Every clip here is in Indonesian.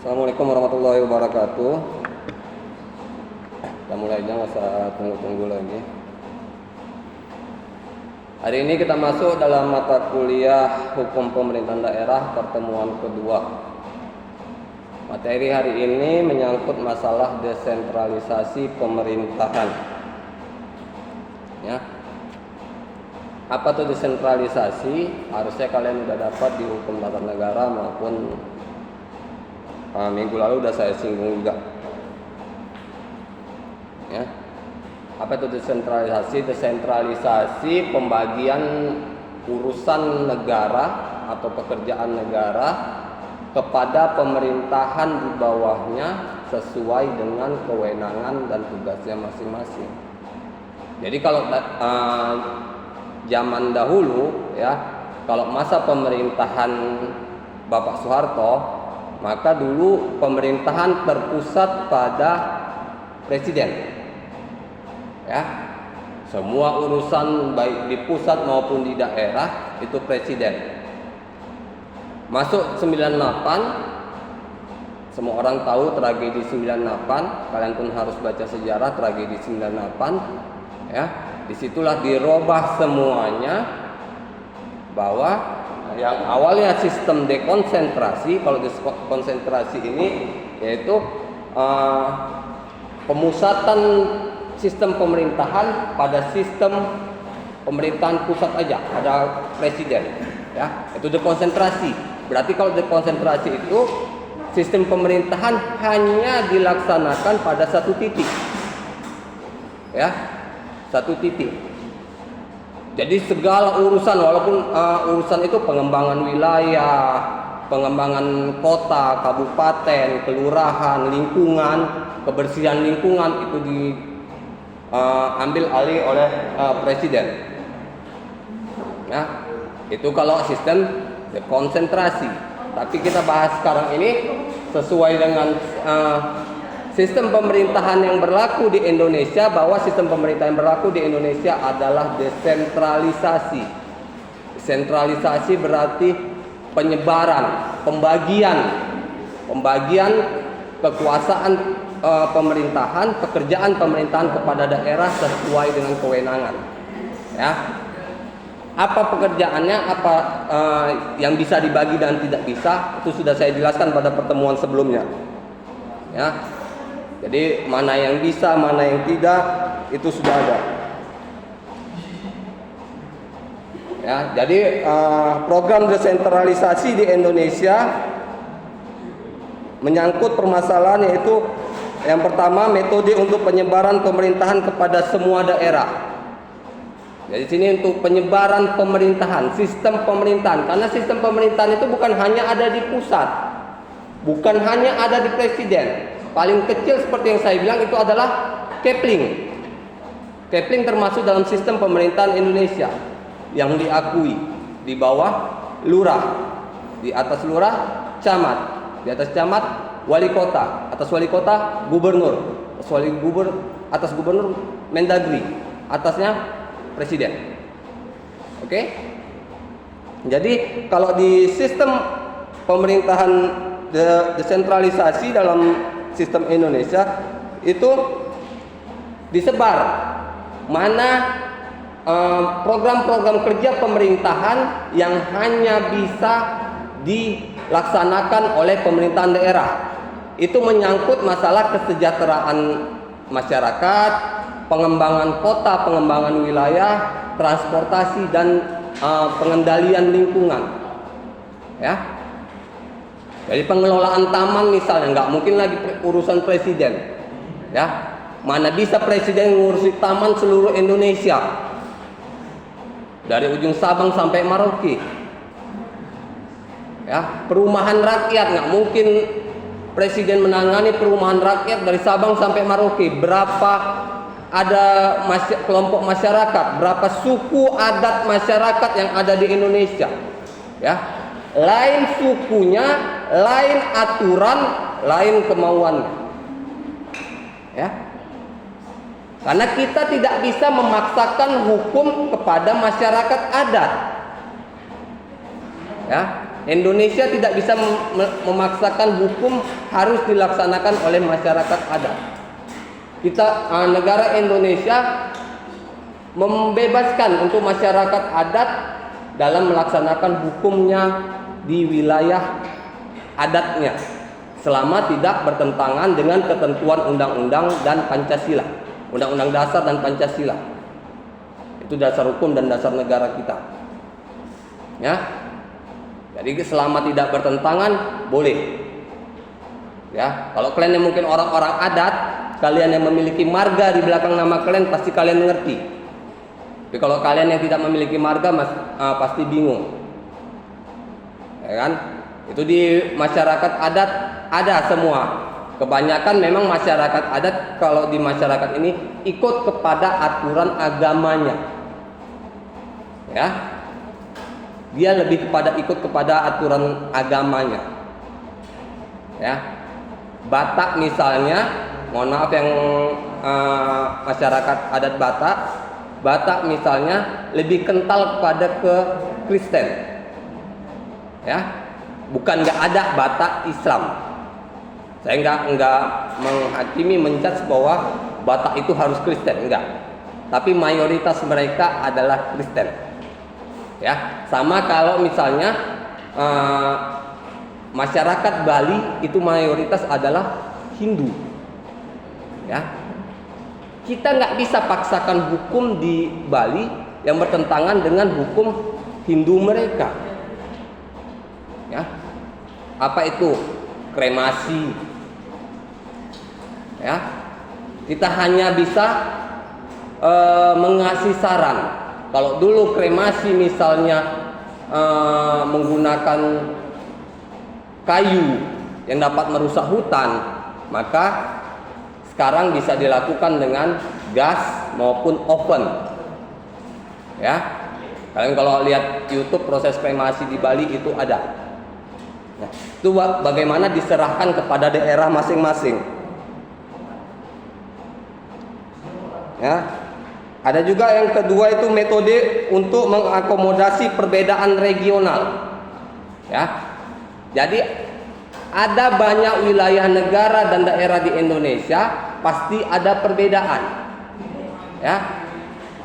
Assalamualaikum warahmatullahi wabarakatuh. Kita mulai aja, nggak usah tunggu-tunggu lagi. Hari ini kita masuk dalam mata kuliah Hukum Pemerintahan Daerah pertemuan kedua. Materi hari ini menyangkut masalah desentralisasi pemerintahan. Ya. Apa itu desentralisasi? Harusnya kalian sudah dapat di hukum tata negara maupun minggu lalu sudah saya singgung juga. Ya. Apa itu desentralisasi? Desentralisasi pembagian urusan negara atau pekerjaan negara kepada pemerintahan di bawahnya sesuai dengan kewenangan dan tugasnya masing-masing. Jadi kalau zaman dahulu ya, kalau masa pemerintahan Bapak Soeharto, maka dulu pemerintahan terpusat pada presiden. Ya. Semua urusan baik di pusat maupun di daerah itu presiden. Masuk 98, semua orang tahu tragedi 98, kalian pun harus baca sejarah tragedi 98 ya. Disitulah dirubah semuanya, bahwa yang awalnya sistem dekonsentrasi, kalau dekonsentrasi ini yaitu pemusatan sistem pemerintahan pada sistem pemerintahan pusat aja, ada presiden ya, itu dekonsentrasi. Berarti kalau dekonsentrasi itu sistem pemerintahan hanya dilaksanakan pada satu titik ya, satu titik. Jadi segala urusan, walaupun urusan itu pengembangan wilayah, pengembangan kota, kabupaten, kelurahan, lingkungan, kebersihan lingkungan, itu diambil alih oleh presiden. Nah, itu kalau sistem dekonsentrasi. Tapi kita bahas sekarang ini sesuai dengan sistem pemerintahan yang berlaku di Indonesia, bahwa sistem pemerintahan yang berlaku di Indonesia adalah desentralisasi. Desentralisasi berarti penyebaran, pembagian kekuasaan pemerintahan, pekerjaan pemerintahan kepada daerah sesuai dengan kewenangan. Ya. Apa pekerjaannya, apa yang bisa dibagi dan tidak bisa, itu sudah saya jelaskan pada pertemuan sebelumnya. Ya. Jadi mana yang bisa, mana yang tidak, itu sudah ada. Ya, jadi program desentralisasi di Indonesia menyangkut permasalahan, yaitu yang pertama, metode untuk penyebaran pemerintahan kepada semua daerah. Jadi sini untuk penyebaran pemerintahan, sistem pemerintahan, karena sistem pemerintahan itu bukan hanya ada di pusat, bukan hanya ada di presiden. Paling kecil seperti yang saya bilang itu adalah Kepling. Kepling termasuk dalam sistem pemerintahan Indonesia yang diakui. Di bawah lurah, di atas lurah camat, di atas camat wali kota, atas wali kota gubernur, atas gubernur Mendagri, atasnya presiden. Oke? Jadi kalau di sistem pemerintahan desentralisasi dalam sistem Indonesia itu disebar mana program-program kerja pemerintahan yang hanya bisa dilaksanakan oleh pemerintahan daerah. Itu menyangkut masalah kesejahteraan masyarakat, pengembangan kota, pengembangan wilayah, transportasi, dan pengendalian lingkungan. Ya. Jadi pengelolaan taman misalnya, nggak mungkin lagi urusan presiden, ya. Mana bisa presiden ngurusi taman seluruh Indonesia, dari ujung Sabang sampai Merauke. Ya, perumahan rakyat nggak mungkin presiden menangani perumahan rakyat dari Sabang sampai Merauke. Berapa ada kelompok masyarakat, berapa suku adat masyarakat yang ada di Indonesia, ya. Lain sukunya, lain aturan, lain kemauannya. Ya. Karena kita tidak bisa memaksakan hukum kepada masyarakat adat. Ya. Indonesia tidak bisa memaksakan hukum harus dilaksanakan oleh masyarakat adat. Negara Indonesia membebaskan untuk masyarakat adat dalam melaksanakan hukumnya di wilayah adatnya, selama tidak bertentangan dengan ketentuan undang-undang dan Pancasila, undang-undang dasar dan Pancasila. Itu dasar hukum dan dasar negara kita. Ya. Jadi selama tidak bertentangan boleh. Ya, kalau kalian yang mungkin orang-orang adat, kalian yang memiliki marga di belakang nama kalian pasti kalian mengerti. Tapi kalau kalian yang tidak memiliki marga pasti bingung. Ya kan? Itu di masyarakat adat ada semua. Kebanyakan memang masyarakat adat kalau di masyarakat ini ikut kepada aturan agamanya. Ya. Dia lebih ikut kepada aturan agamanya. Ya. Batak misalnya, mohon maaf yang masyarakat adat Batak misalnya lebih kental kepada ke Kristen. Ya. Bukan nggak ada Batak Islam. Saya nggak menghakimi menjudge bahwa Batak itu harus Kristen, enggak. Tapi mayoritas mereka adalah Kristen. Ya, sama kalau misalnya masyarakat Bali itu mayoritas adalah Hindu. Ya, kita nggak bisa paksakan hukum di Bali yang bertentangan dengan hukum Hindu mereka. Ya, apa itu kremasi? Ya, kita hanya bisa mengasih saran. Kalau dulu kremasi misalnya menggunakan kayu yang dapat merusak hutan, maka sekarang bisa dilakukan dengan gas maupun oven. Ya, kalian kalau lihat YouTube proses kremasi di Bali itu ada. Nah, itu bagaimana diserahkan kepada daerah masing-masing. Ya. Ada juga yang kedua itu metode untuk mengakomodasi perbedaan regional. Ya. Jadi ada banyak wilayah negara dan daerah di Indonesia pasti ada perbedaan. Ya.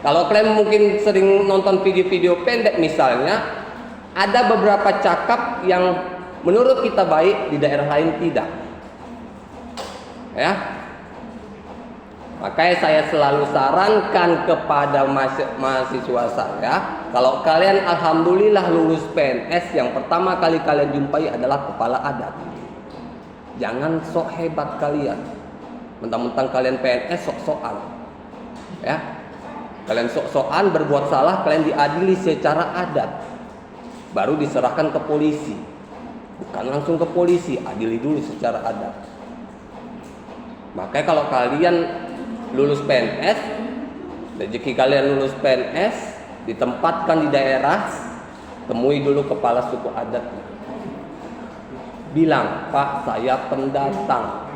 Kalau kalian mungkin sering nonton video-video pendek misalnya, ada beberapa cakap yang menurut kita baik di daerah lain tidak. Ya. Makanya saya selalu sarankan kepada mahasiswa saya, kalau kalian alhamdulillah lulus PNS, yang pertama kali kalian jumpai adalah kepala adat. Jangan sok hebat kalian. Mentang-mentang kalian PNS sok-sokan. Ya. Kalian sok-sokan berbuat salah, kalian diadili secara adat. Baru diserahkan ke polisi. Bukan langsung ke polisi, adili dulu secara adat. Makanya kalau kalian lulus PNS, rezeki kalian lulus PNS, ditempatkan di daerah, temui dulu kepala suku adat. Bilang, Pak, saya pendatang.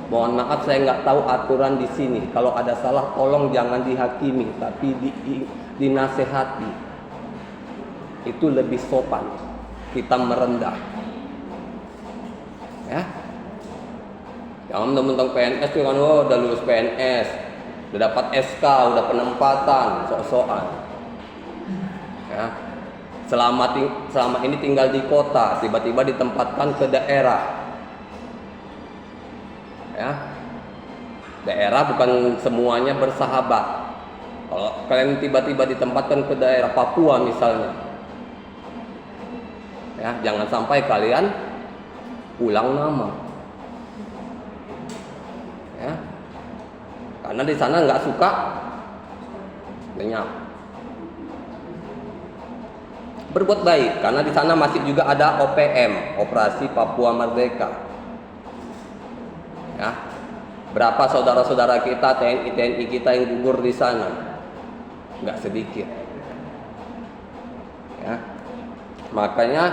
Mohon maaf, saya nggak tahu aturan di sini. Kalau ada salah, tolong jangan dihakimi, tapi dinasehati. Itu lebih sopan. Kita merendah. Ya. Jangan mentang-mentang PNS tuh kan, udah lulus PNS, udah dapat SK, udah penempatan, sok-sokan. Ya. Selama ini tinggal di kota, tiba-tiba ditempatkan ke daerah. Ya. Daerah bukan semuanya bersahabat. Kalau kalian tiba-tiba ditempatkan ke daerah Papua misalnya, ya, jangan sampai kalian ulang nama. Ya. Karena di sana nggak suka lenyap. Berbuat baik, karena di sana masih juga ada OPM, Operasi Papua Merdeka. Ya. Berapa saudara-saudara kita, TNI kita yang gugur di sana? Nggak sedikit. Ya. Makanya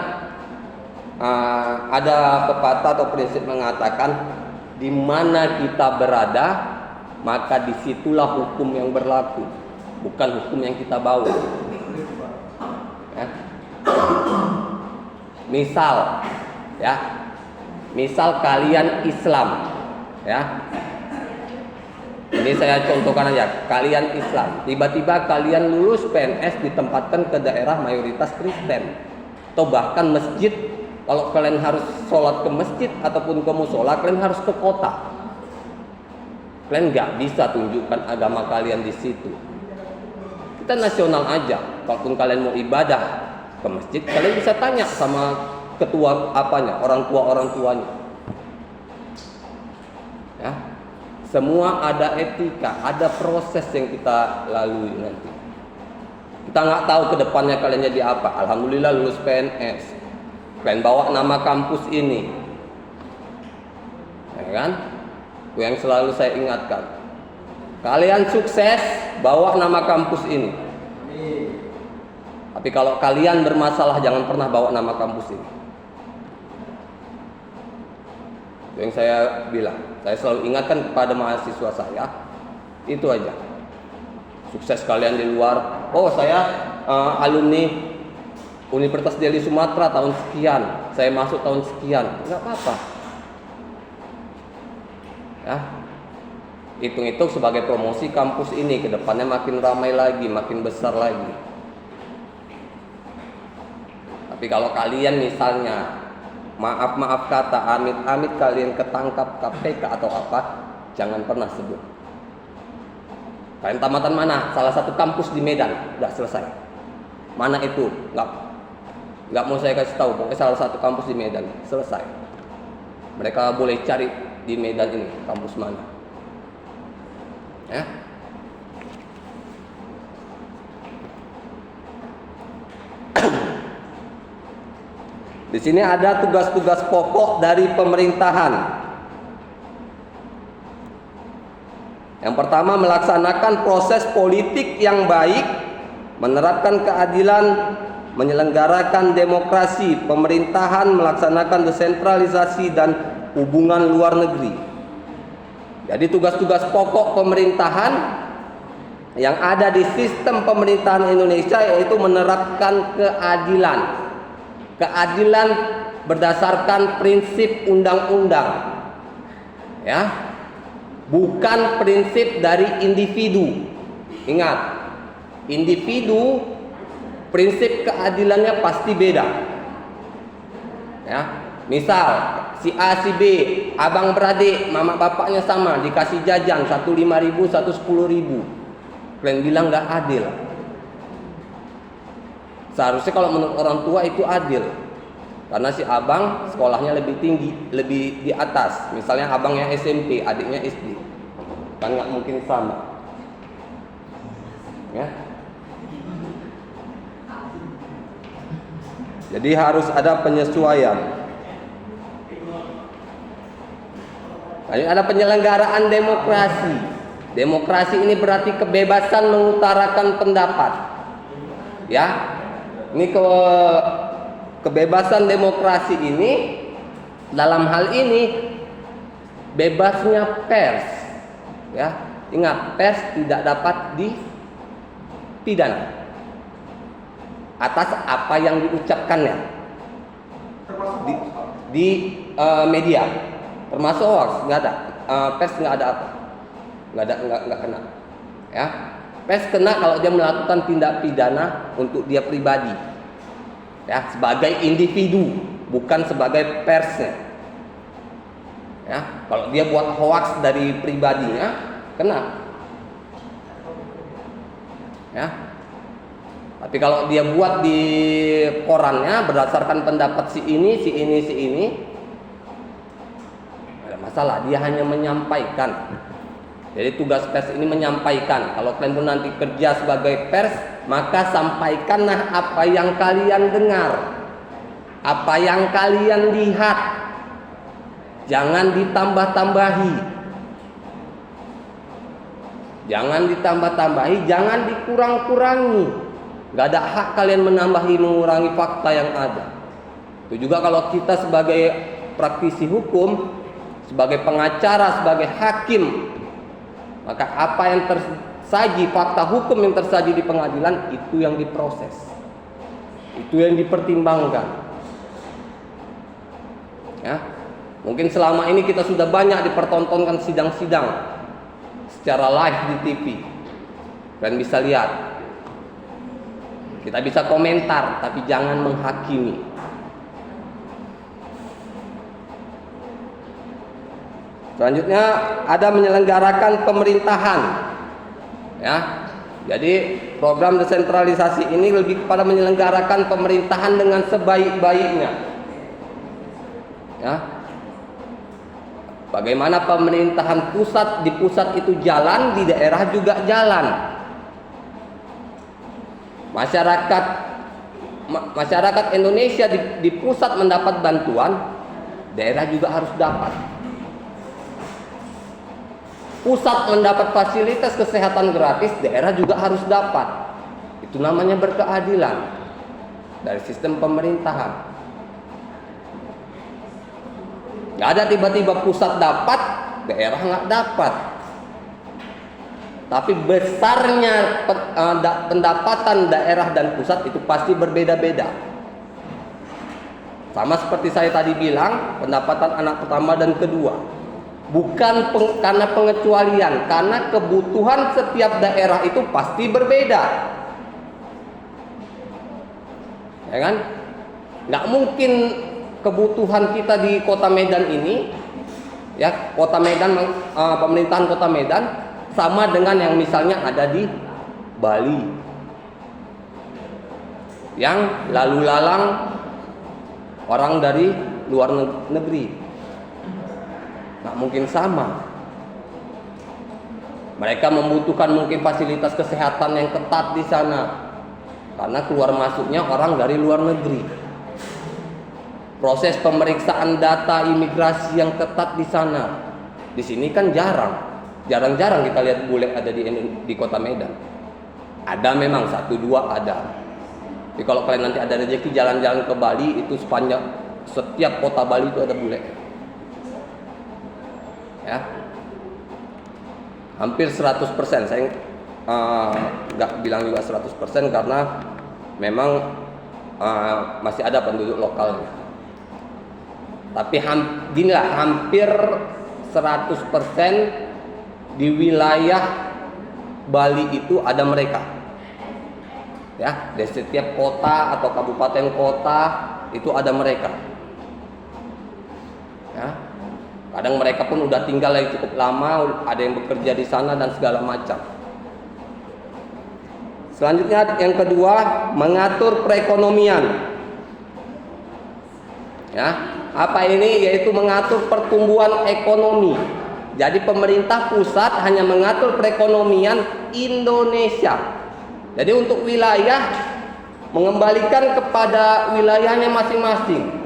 ada pepatah atau prinsip mengatakan, di mana kita berada, maka disitulah hukum yang berlaku, bukan hukum yang kita bawa. Ya. Misal, ya, misal kalian Islam, ya. Ini saya contohkan aja, kalian Islam, tiba-tiba kalian lulus PNS ditempatkan ke daerah mayoritas Kristen, atau bahkan masjid. Kalau kalian harus sholat ke masjid ataupun ke musola, kalian harus ke kota. Kalian nggak bisa tunjukkan agama kalian di situ. Kita nasional aja, kalaupun kalian mau ibadah ke masjid, kalian bisa tanya sama ketua apanya, orang tuanya. Ya, semua ada etika, ada proses yang kita lalui nanti. Kita nggak tahu kedepannya kalian jadi apa. Alhamdulillah lulus PNS, kalian bawa nama kampus ini, ya kan? Yang selalu saya ingatkan, kalian sukses bawa nama kampus ini. Tapi kalau kalian bermasalah, jangan pernah bawa nama kampus ini. Itu yang saya bilang. Saya selalu ingatkan kepada mahasiswa saya, itu aja. Sukses kalian di luar. Oh, saya alumni Universitas Deli Sumatera tahun sekian, saya masuk tahun sekian, nggak apa-apa. Ya, hitung-hitung sebagai promosi kampus ini, ke depannya makin ramai lagi, makin besar lagi. Tapi kalau kalian misalnya maaf kata, amit-amit kalian ketangkap KPK atau apa, jangan pernah sebut. Kalian tamatan mana? Salah satu kampus di Medan, udah selesai. Mana itu? Nggak mau saya kasih tahu. Pokoknya salah satu kampus di Medan, selesai. Mereka boleh cari di Medan ini kampus mana. Ya. Di sini ada tugas-tugas pokok dari pemerintahan. Yang pertama, melaksanakan proses politik yang baik, menerapkan keadilan, menyelenggarakan demokrasi, pemerintahan, melaksanakan desentralisasi dan hubungan luar negeri. Jadi tugas-tugas pokok pemerintahan yang ada di sistem pemerintahan Indonesia yaitu menerapkan keadilan. Keadilan berdasarkan prinsip undang-undang, ya, bukan prinsip dari individu. Ingat, individu prinsip keadilannya pasti beda. Ya, misal si A si B, abang beradik, mama bapaknya sama, dikasih jajan, satu 5.000, satu 10.000. Kalian bilang nggak adil. Seharusnya kalau menurut orang tua itu adil, karena si abang sekolahnya lebih tinggi, lebih di atas. Misalnya abangnya SMP, adiknya SD, kan nggak mungkin sama. Ya. Jadi harus ada penyesuaian. Lalu ada penyelenggaraan demokrasi. Demokrasi ini berarti kebebasan mengutarakan pendapat. Ya. Ini kebebasan demokrasi ini, dalam hal ini bebasnya pers. Ya, ingat, pers tidak dapat dipidana atas apa yang diucapkannya di media, termasuk hoax, nggak ada. Pers nggak ada apa, nggak kena. Ya, pers kena kalau dia melakukan tindak pidana untuk dia pribadi, ya, sebagai individu, bukan sebagai persnya. Ya, kalau dia buat hoax dari pribadinya, kena. Ya. Tapi kalau dia buat di korannya berdasarkan pendapat si ini, ada masalah. Dia hanya menyampaikan. Jadi tugas pers ini menyampaikan. Kalau kalian pun nanti kerja sebagai pers, maka sampaikanlah apa yang kalian dengar, apa yang kalian lihat. Jangan ditambah-tambahi. Jangan ditambah-tambahi, jangan dikurang-kurangi. Gak ada hak kalian menambahi, mengurangi fakta yang ada. Itu juga kalau kita sebagai praktisi hukum, sebagai pengacara, sebagai hakim, maka apa yang tersaji, fakta hukum yang tersaji di pengadilan, itu yang diproses, itu yang dipertimbangkan. Ya, mungkin selama ini kita sudah banyak dipertontonkan sidang-sidang secara live di TV. Kalian bisa lihat. Kita bisa komentar, tapi jangan menghakimi. Selanjutnya ada menyelenggarakan pemerintahan. Ya. Jadi program desentralisasi ini lebih kepada menyelenggarakan pemerintahan dengan sebaik-baiknya. Ya. Bagaimana pemerintahan pusat, di pusat itu jalan, di daerah juga jalan. Masyarakat Indonesia di pusat mendapat bantuan, daerah juga harus dapat. Pusat mendapat fasilitas kesehatan gratis, daerah juga harus dapat. Itu namanya berkeadilan dari sistem pemerintahan. Gak ada tiba-tiba pusat dapat, daerah nggak dapat. Tapi besarnya pendapatan daerah dan pusat itu pasti berbeda-beda. Sama seperti saya tadi bilang, pendapatan anak pertama dan kedua. Bukan karena pengecualian, karena kebutuhan setiap daerah itu pasti berbeda. Ya kan? Nggak mungkin kebutuhan kita di Kota Medan ini, ya Kota Medan, pemerintahan Kota Medan sama dengan yang misalnya ada di Bali, yang lalu lalang orang dari luar negeri. Nggak mungkin sama. Mereka membutuhkan mungkin fasilitas kesehatan yang ketat di sana, karena keluar masuknya orang dari luar negeri. Proses pemeriksaan data imigrasi yang ketat di sana. Di sini kan jarang-jarang kita lihat bule ada di Kota Medan. Ada memang 1-2 ada. Jadi kalau kalian nanti ada rezeki jalan-jalan ke Bali, itu sepanjang setiap kota Bali itu ada bule. Ya, hampir 100%. Saya nggak bilang juga 100% karena memang masih ada penduduk lokalnya. Tapi hampir 100% di wilayah Bali itu ada mereka. Ya, di setiap kota atau kabupaten kota itu ada mereka. Ya. Kadang mereka pun udah tinggal yang cukup lama, ada yang bekerja di sana dan segala macam. Selanjutnya yang kedua, mengatur perekonomian. Ya, apa ini? Yaitu mengatur pertumbuhan ekonomi. Jadi pemerintah pusat hanya mengatur perekonomian Indonesia. Jadi untuk wilayah mengembalikan kepada wilayahnya masing-masing.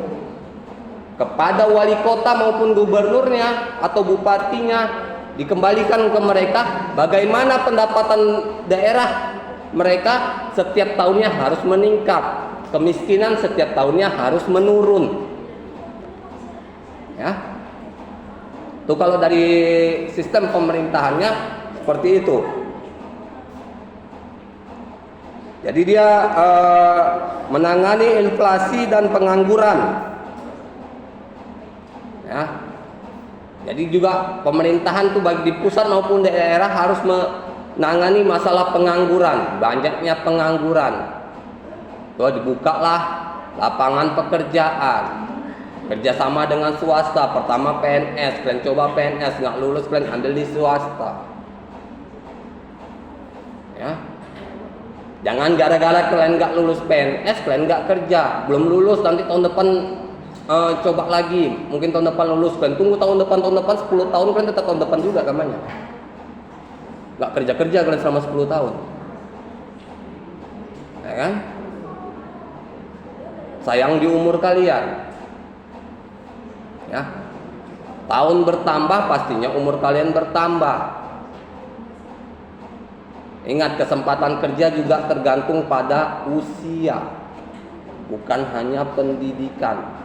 Kepada wali kota maupun gubernurnya atau bupatinya dikembalikan ke mereka bagaimana pendapatan daerah mereka setiap tahunnya harus meningkat, kemiskinan setiap tahunnya harus menurun. Ya, itu kalau dari sistem pemerintahannya seperti itu. Jadi dia menangani inflasi dan pengangguran. Ya. Jadi juga pemerintahan tuh baik di pusat maupun daerah harus menangani masalah pengangguran, banyaknya pengangguran. Tuh dibukalah lapangan pekerjaan, kerjasama dengan swasta. Pertama PNS, kalian coba PNS nggak lulus kalian ambil di swasta. Ya, jangan gara-gara kalian nggak lulus PNS kalian nggak kerja, belum lulus nanti tahun depan. Coba lagi, mungkin tahun depan lulus kan, tunggu tahun depan 10 tahun kan tetap tahun depan juga namanya. Gak kerja kalian selama 10 tahun. Ya kan? Sayang di umur kalian. Ya. Tahun bertambah pastinya umur kalian bertambah. Ingat, kesempatan kerja juga tergantung pada usia, bukan hanya pendidikan.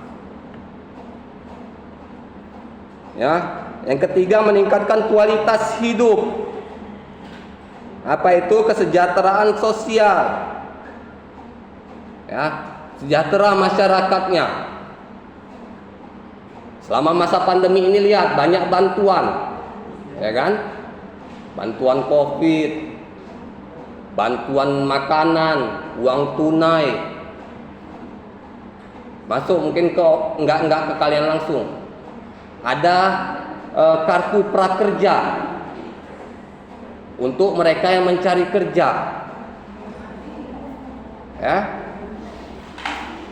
Ya, yang ketiga meningkatkan kualitas hidup. Apa itu? Kesejahteraan sosial. Ya, sejahtera masyarakatnya. Selama masa pandemi ini lihat banyak bantuan, ya kan? Bantuan COVID, bantuan makanan, uang tunai. Masuk mungkin ke enggak ke kalian langsung. Ada kartu prakerja untuk mereka yang mencari kerja. Ya.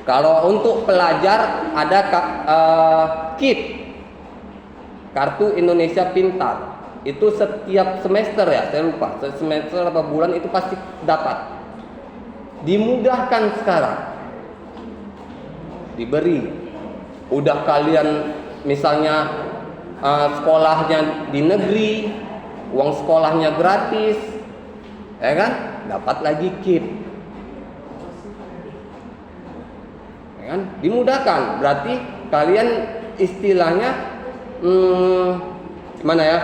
Kalau untuk pelajar ada KIP, Kartu Indonesia Pintar. Itu setiap semester ya, saya lupa, semester berapa bulan itu pasti dapat. Dimudahkan sekarang. Diberi. Udah kalian misalnya sekolahnya di negeri, uang sekolahnya gratis, ya kan? Dapat lagi KIP. Kan? Dimudahkan, berarti kalian istilahnya mana ya,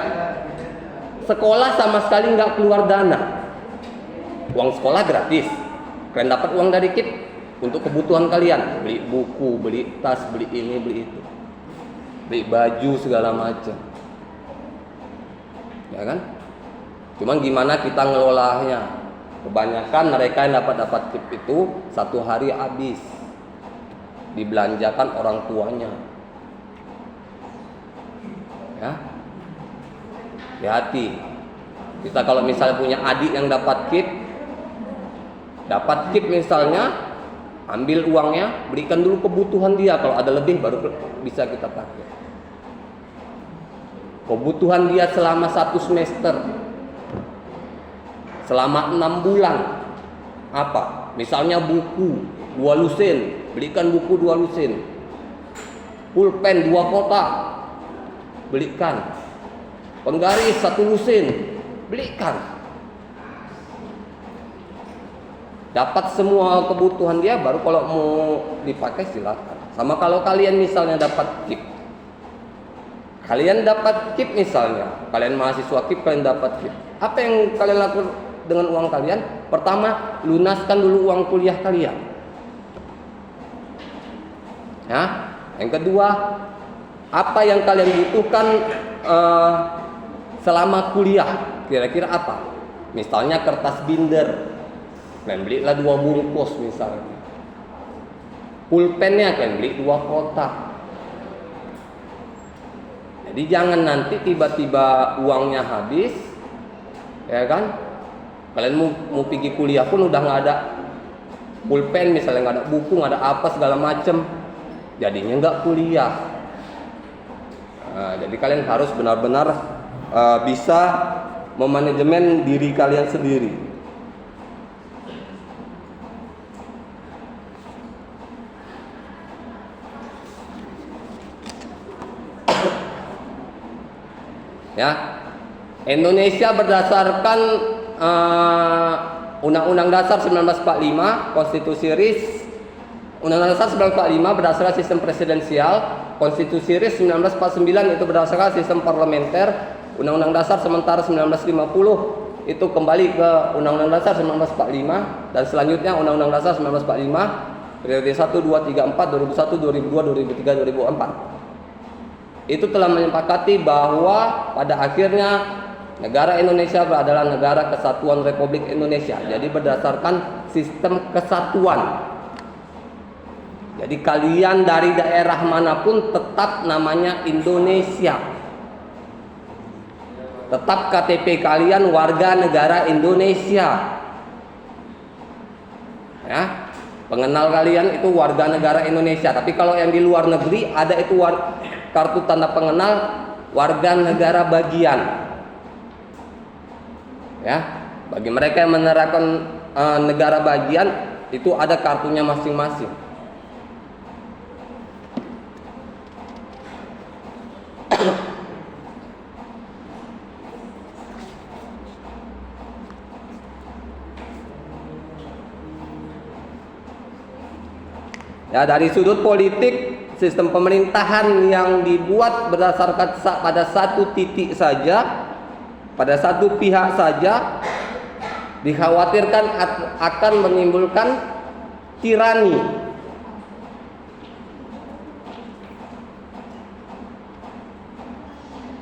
sekolah sama sekali nggak keluar dana, uang sekolah gratis, kalian dapat uang dari KIP untuk kebutuhan kalian, beli buku, beli tas, beli ini, beli itu, beli baju segala macam, ya kan? Cuman gimana kita ngelolanya? Kebanyakan mereka yang dapat KIP itu satu hari habis. Dibelanjakan orang tuanya, ya. Hati-hati. Kita kalau misalnya punya adik yang dapat KIP misalnya, ambil uangnya, berikan dulu kebutuhan dia. Kalau ada lebih baru bisa kita pakai. Kebutuhan dia selama 1 semester, selama 6 bulan, apa? Misalnya buku 2 lusin. Belikan buku 2 lusin, pulpen 2 kotak, belikan. Penggaris 1 lusin, belikan. Dapat semua kebutuhan dia, baru kalau mau dipakai silakan. Sama kalau kalian misalnya dapat KIP, misalnya, kalian mahasiswa KIP, kalian dapat KIP. Apa yang kalian lakukan dengan uang kalian? Pertama, lunaskan dulu uang kuliah kalian. Ya, yang kedua, apa yang kalian butuhkan selama kuliah? Kira-kira apa? Misalnya kertas binder, kalian belilah 2 bungkus misalnya. Pulpennya kalian beli 2 kotak. Jadi jangan nanti tiba-tiba uangnya habis, ya kan? Kalian mau pergi kuliah pun udah nggak ada pulpen, misalnya nggak ada buku, nggak ada apa segala macem. Jadinya nggak kuliah. Nah, jadi kalian harus benar-benar bisa memanajemen diri kalian sendiri. Ya, Indonesia berdasarkan Undang-Undang Dasar 1945, Konstitusi RIS. Undang-Undang Dasar 1945 berdasarkan sistem presidensial, Konstitusi RIS 1949 itu berdasarkan sistem parlementer, Undang-Undang Dasar sementara 1950 itu kembali ke Undang-Undang Dasar 1945, dan selanjutnya Undang-Undang Dasar 1945 periode 1, 2, 3, 4, 2001, 2002, 2003, 2004 itu telah menyepakati bahwa pada akhirnya negara Indonesia adalah negara kesatuan Republik Indonesia. Jadi berdasarkan sistem kesatuan. Jadi kalian dari daerah manapun tetap namanya Indonesia. Tetap KTP kalian warga negara Indonesia. Ya, pengenal kalian itu warga negara Indonesia. Tapi kalau yang di luar negeri ada itu kartu tanda pengenal warga negara bagian. Ya, bagi mereka yang menerapkan negara bagian itu ada kartunya masing-masing. Ya, dari sudut politik, sistem pemerintahan yang dibuat berdasarkan pada satu titik saja, pada satu pihak saja, dikhawatirkan akan menimbulkan tirani.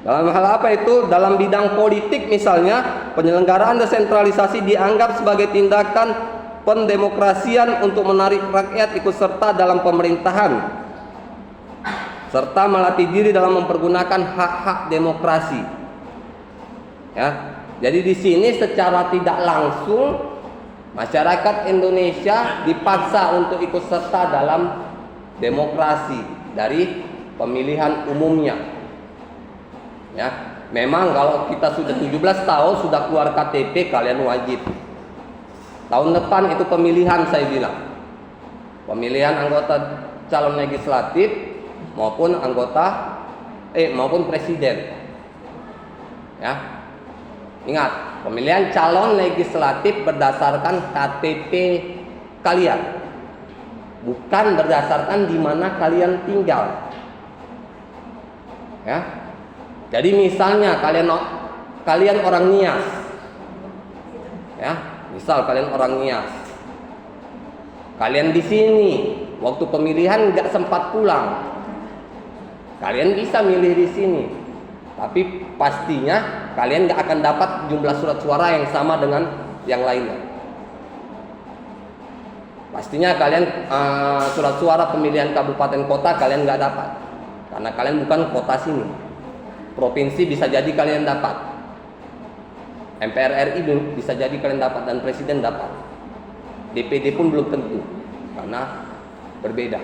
Dalam hal apa itu? Dalam bidang politik misalnya, penyelenggaraan desentralisasi dianggap sebagai tindakan pendemokrasian untuk menarik rakyat ikut serta dalam pemerintahan, serta melatih diri dalam mempergunakan hak-hak demokrasi. Ya, jadi di sini secara tidak langsung masyarakat Indonesia dipaksa untuk ikut serta dalam demokrasi dari pemilihan umumnya. Ya, memang kalau kita sudah 17 tahun sudah keluar KTP, kalian wajib. Tahun depan itu pemilihan, saya bilang. Pemilihan anggota calon legislatif maupun maupun presiden. Ya. Ingat, pemilihan calon legislatif berdasarkan KTP kalian. Bukan berdasarkan di mana kalian tinggal. Ya. Jadi misalnya kalian orang Nias, ya, misal kalian orang Nias, kalian di sini waktu pemilihan nggak sempat pulang, kalian bisa milih di sini, tapi pastinya kalian nggak akan dapat jumlah surat suara yang sama dengan yang lainnya. Pastinya kalian surat suara pemilihan kabupaten kota kalian nggak dapat, karena kalian bukan kota sini. Provinsi bisa jadi kalian dapat, MPR RI bisa jadi kalian dapat, dan presiden dapat. DPD pun belum tentu, karena berbeda.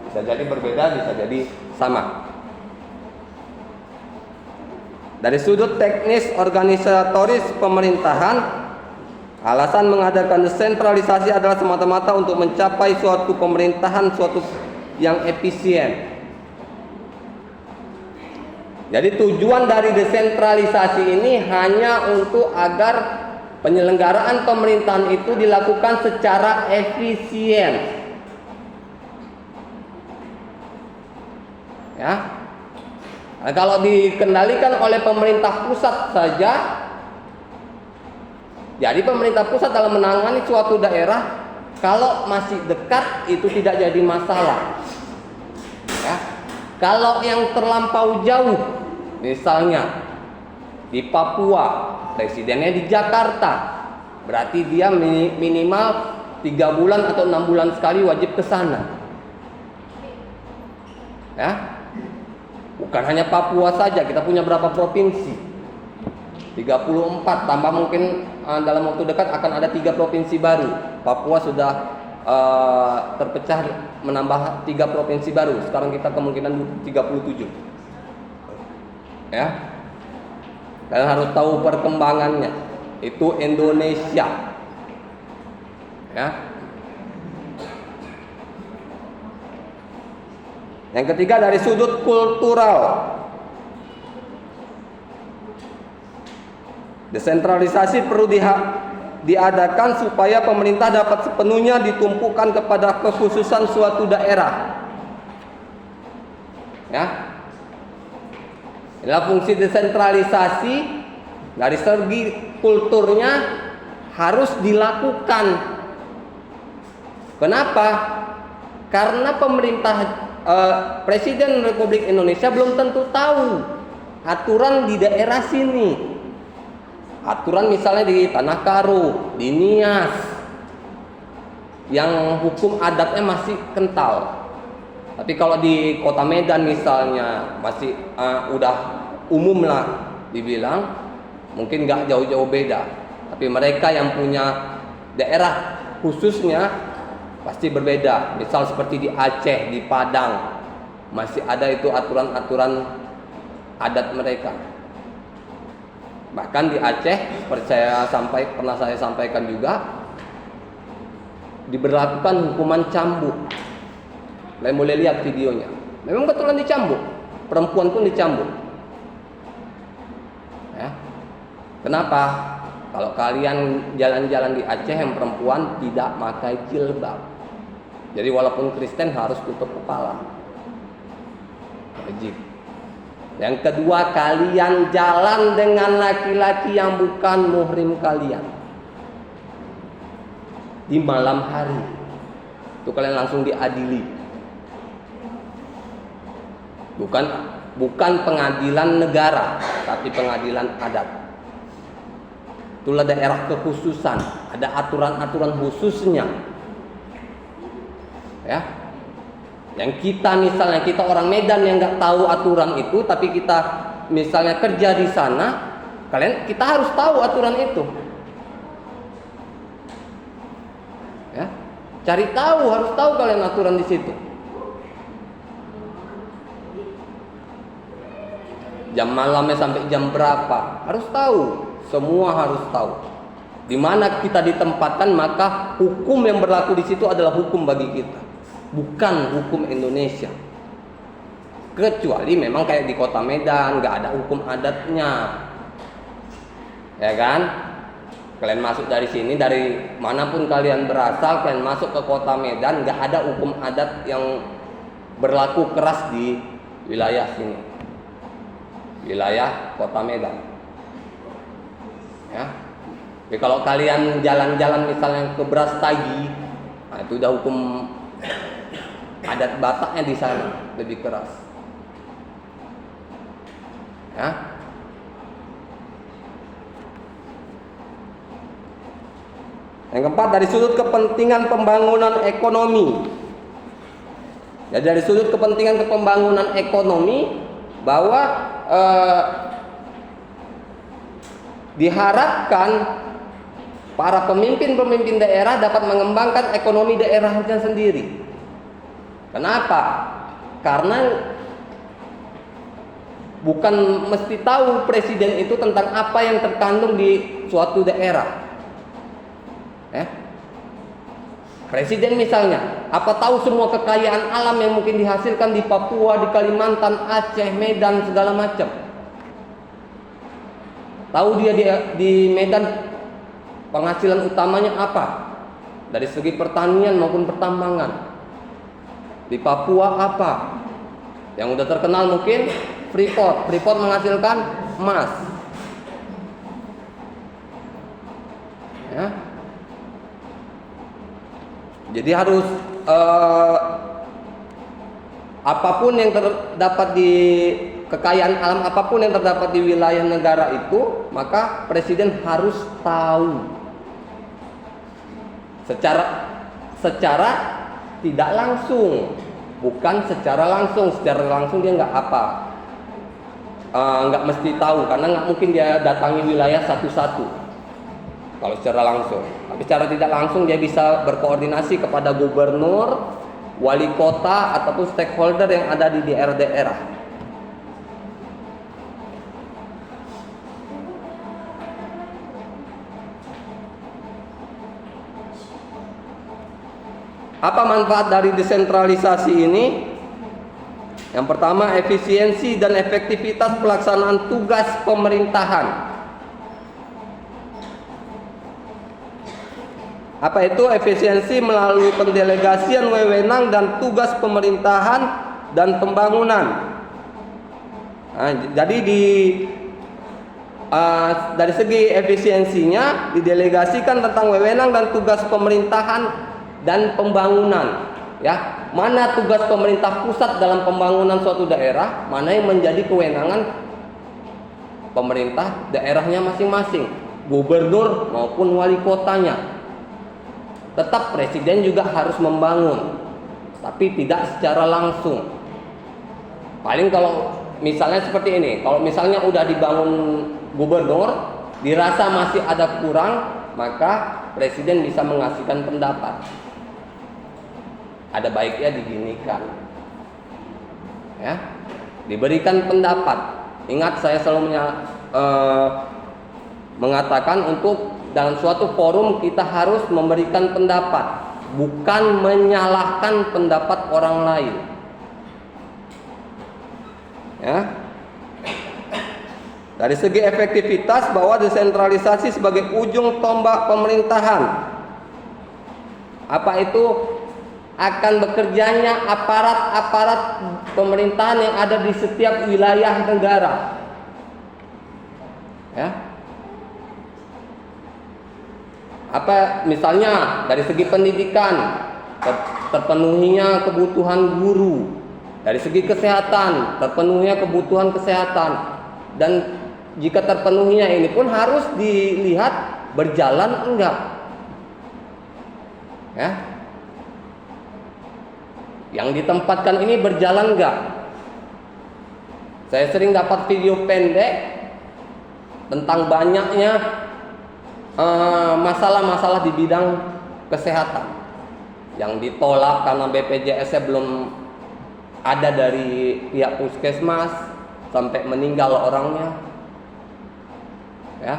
Bisa jadi berbeda, bisa jadi sama. Dari sudut teknis organisatoris pemerintahan, alasan mengadakan desentralisasi adalah semata-mata untuk mencapai suatu pemerintahan yang efisien. Jadi tujuan dari desentralisasi ini hanya untuk agar penyelenggaraan pemerintahan itu dilakukan secara efisien. Ya. Nah, kalau dikendalikan oleh pemerintah pusat saja, jadi pemerintah pusat dalam menangani suatu daerah, kalau masih dekat itu tidak jadi masalah. Ya. Kalau yang terlampau jauh, misalnya di Papua, presidennya di Jakarta, berarti dia minimal 3 bulan atau 6 bulan sekali wajib ke sana. Ya, bukan hanya Papua saja, kita punya berapa provinsi? 34, tambah mungkin dalam waktu dekat akan ada 3 provinsi baru. Papua sudah terpecah menambah 3 provinsi baru. Sekarang kita kemungkinan 37. Ya. Kalian harus tahu perkembangannya. Itu Indonesia. Ya. Yang ketiga dari sudut kultural. Desentralisasi perlu diadakan supaya pemerintah dapat sepenuhnya ditumpukan kepada kekhususan suatu daerah. Ya. Inilah fungsi desentralisasi dari segi kulturnya harus dilakukan. Kenapa? Karena Presiden Republik Indonesia belum tentu tahu aturan di daerah sini. Aturan misalnya di Tanah Karo, di Nias, yang hukum adatnya masih kental. Tapi kalau di Kota Medan misalnya masih udah umum lah dibilang, mungkin nggak jauh-jauh beda. Tapi mereka yang punya daerah khususnya pasti berbeda. Misal seperti di Aceh, di Padang, masih ada itu aturan-aturan adat mereka. Bahkan di Aceh, seperti pernah saya sampaikan juga, diberlakukan hukuman cambuk. Kalian boleh lihat videonya. Memang betulan dicambuk, perempuan pun dicambuk. Ya. Kenapa? Kalau kalian jalan-jalan di Aceh yang perempuan tidak pakai jilbab. Jadi walaupun Kristen harus tutup kepala. Wajib. Yang kedua, kalian jalan dengan laki-laki yang bukan muhrim kalian di malam hari, itu kalian langsung diadili. Bukan bukan pengadilan negara, tapi pengadilan adat. Itulah daerah kekhususan, ada aturan-aturan khususnya. Ya, yang kita misalnya kita orang Medan yang nggak tahu aturan itu, tapi kita misalnya kerja di sana, kita harus tahu aturan itu. Ya, cari tahu, harus tahu kalian aturan di situ. Jam malamnya sampai jam berapa, harus tahu. Semua harus tahu. Di mana kita ditempatkan, maka hukum yang berlaku di situ adalah hukum bagi kita, bukan hukum Indonesia. Kecuali memang kayak di kota Medan, nggak ada hukum adatnya, ya kan? Kalian masuk dari sini, dari manapun kalian berasal, kalian masuk ke kota Medan, nggak ada hukum adat yang berlaku keras di wilayah sini, wilayah kota Medan. Ya, jadi kalau kalian jalan-jalan misalnya ke Brastagi, nah itu udah hukum adat Bataknya di sana lebih keras. Ya. Yang keempat, dari sudut kepentingan pembangunan ekonomi. Ya, dari sudut kepentingan pembangunan ekonomi, bahwa diharapkan para pemimpin-pemimpin daerah dapat mengembangkan ekonomi daerahnya sendiri. Kenapa? Karena bukan mesti tahu presiden itu tentang apa yang terkandung di suatu daerah. Presiden misalnya, apa tahu semua kekayaan alam yang mungkin dihasilkan di Papua, di Kalimantan, Aceh, Medan, segala macam. Tahu dia di Medan penghasilan utamanya apa? Dari segi pertanian maupun pertambangan. Di Papua apa? Yang udah terkenal mungkin Freeport. Freeport menghasilkan emas. Ya. Jadi harus apapun yang terdapat di kekayaan alam, apapun yang terdapat di wilayah negara itu, maka presiden harus tahu secara tidak langsung, bukan secara langsung. Secara langsung dia nggak mesti tahu, karena nggak mungkin dia datangi wilayah satu-satu kalau secara langsung. Tapi secara tidak langsung dia bisa berkoordinasi kepada gubernur, wali kota, ataupun stakeholder yang ada di daerah-daerah. Apa manfaat dari desentralisasi ini? Yang pertama, efisiensi dan efektivitas pelaksanaan tugas pemerintahan. Apa itu efisiensi? Melalui pendelegasian wewenang dan tugas pemerintahan dan pembangunan. Nah, jadi dari segi efisiensinya didelegasikan tentang wewenang dan tugas pemerintahan dan pembangunan. Ya, mana tugas pemerintah pusat dalam pembangunan suatu daerah, mana yang menjadi kewenangan pemerintah daerahnya masing-masing, gubernur maupun wali kotanya. Tetap presiden juga harus membangun, tapi tidak secara langsung. Paling kalau misalnya seperti ini, kalau misalnya udah dibangun gubernur, dirasa masih ada kurang, maka presiden bisa mengasihkan pendapat. Ada baiknya diginikan, ya, diberikan pendapat. Ingat, saya selalu mengatakan untuk dalam suatu forum kita harus memberikan pendapat, bukan menyalahkan pendapat orang lain. Ya. Dari segi efektivitas, bahwa desentralisasi sebagai ujung tombak pemerintahan. Apa itu? Akan bekerjanya aparat-aparat pemerintahan yang ada di setiap wilayah negara. Ya. Apa misalnya dari segi pendidikan, terpenuhinya kebutuhan guru, Dari segi kesehatan, terpenuhinya kebutuhan kesehatan, dan jika terpenuhinya ini pun harus dilihat berjalan enggak. Ya. Yang ditempatkan ini berjalan enggak? Saya sering dapat video pendek tentang banyaknya masalah-masalah di bidang kesehatan yang ditolak karena BPJS-nya belum ada dari pihak puskesmas sampai meninggal orangnya. Ya,